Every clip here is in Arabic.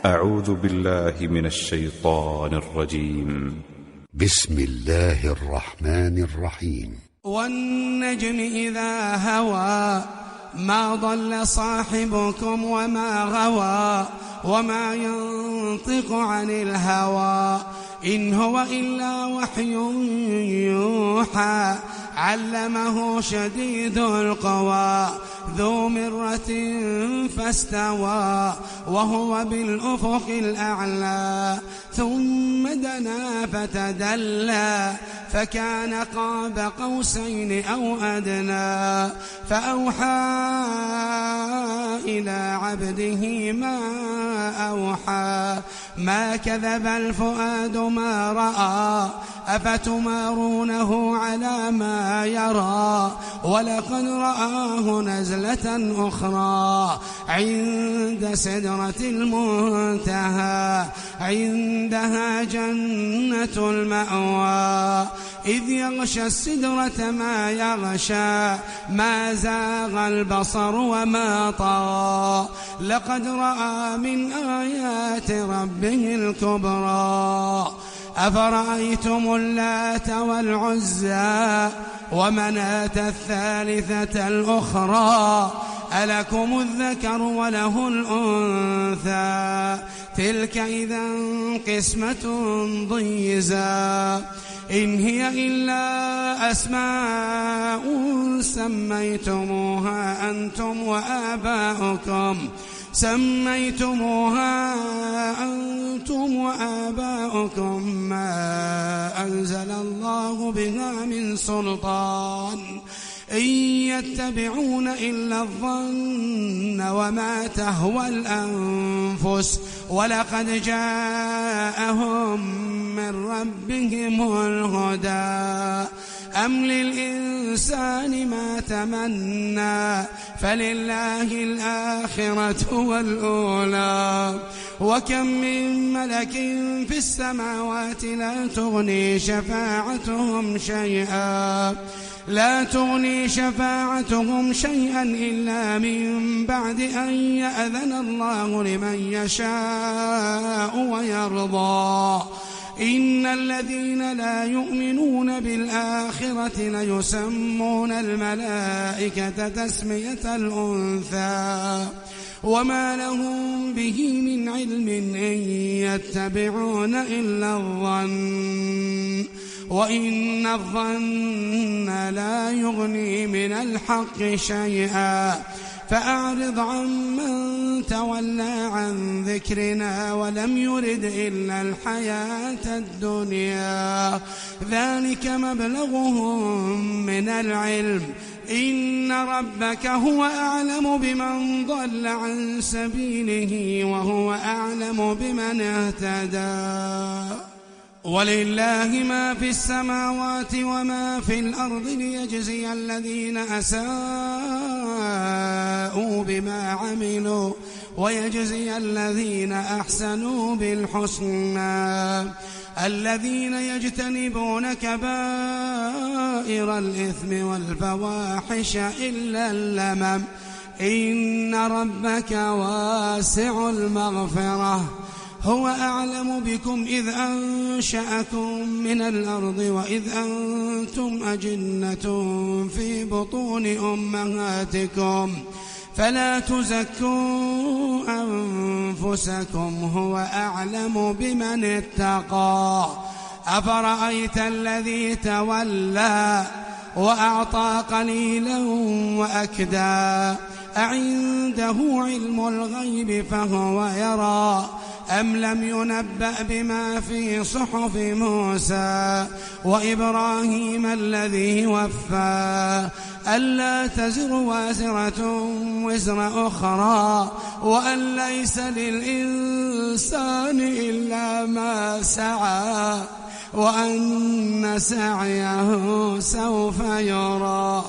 أعوذ بالله من الشيطان الرجيم. بسم الله الرحمن الرحيم. والنجم إذا هوى ما ضل صاحبكم وما غوى وما ينطق عن الهوى إن هو إلا وحي يوحى علمه شديد القوى ذو مرة فاستوى وهو بالأفق الأعلى ثم دنا فتدلى فكان قاب قوسين أو أدنى فأوحى إلى عبده ما أوحى ما كذب الفؤاد ما رأى أفتمارونه على ما يرى ولقد رآه نزلة أخرى عند سدرة المنتهى عندها جنة المأوى إذ يغشى السدرة ما يغشى ما زاغ البصر وما طغى لقد رأى من آيات ربه الكبرى أفرأيتم اللات والعزى ومناة الثالثة الأخرى ألكم الذكر وله الأنثى تلك إذا قسمة ضيزى إن هي إلا أسماء سميتموها أنتم وآباؤكم ما أنزل الله بها من سلطان إن يتبعون إلا الظن وما تهوى الأنفس ولقد جاءهم من ربهم الهدى أم للإنسان ما تمنى فلله الآخرة والأولى وكم من ملك في السماوات لا تغني شفاعتهم شيئا إلا من بعد أن يأذن الله لمن يشاء ويرضى إن الذين لا يؤمنون بالآخرة ليسمون الملائكة تسمية الأنثى وما لهم به من علم إن يتبعون إلا الظن وإن الظن لا يغني من الحق شيئا فأعرض عمن تولى عن ذكرنا ولم يرد إلا الحياة الدنيا ذلك مبلغهم من العلم إن ربك هو أعلم بمن ضل عن سبيله وهو أعلم بمن اهتدى ولله ما في السماوات وما في الأرض ليجزي الذين أساءوا بما عملوا ويجزي الذين أحسنوا بالحسنى الذين يجتنبون كبائر الإثم والفواحش إلا اللمم إن ربك واسع المغفرة هو أعلم بكم إذ أنشأكم من الأرض وإذ أنتم أجنة في بطون أمهاتكم فلا تزكوا أنفسكم هو أعلم بمن اتقى أفرأيت الذي تولى وأعطى قليلا وأكدى أعنده علم الغيب فهو يرى أم لم ينبأ بما في صحف موسى وإبراهيم الذي وفى ألا تزر وازرة وزر أخرى وأن ليس للإنسان إلا ما سعى وأن سعيه سوف يرى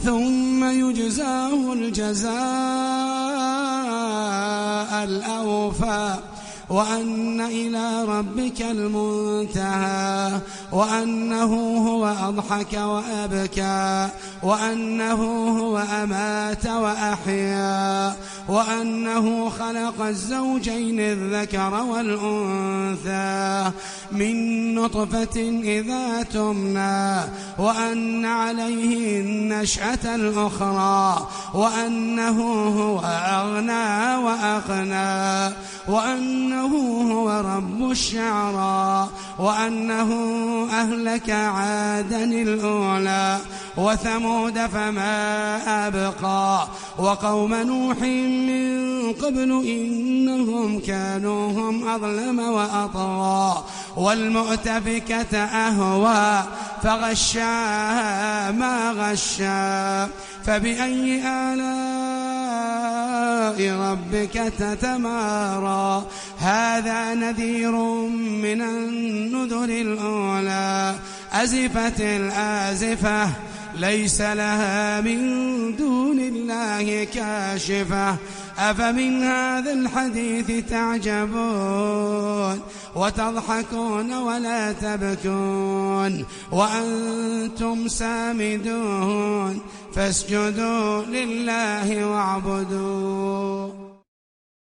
ثم يجزاه الجزاء الأوفى وأن إلى ربك المنتهى وأنه هو أضحك وأبكى وأنه هو أمات وأحيا وأنه خلق الزوجين الذكر والأنثى من نطفة إذا تمنى وأن عليه النشأة الأخرى وأنه هو أغنى وأقنى وأنه هو رب الشعرى وأنه أهلك عادا الأولى وثمود فما أبقى وقوم نوح من قبل إنهم كانوا هم أظلم وأطغى والمؤتفكة أهوى فغشاها ما غشا فبأي آلاء ربك تتمارى هذا نذير من النذر الأولى أزفت الآزفة ليس لها من دون الله كاشفة أفمن هذا الحديث تعجبون وتضحكون ولا تبكون وأنتم سامدون فاسجدوا لله واعبدوا.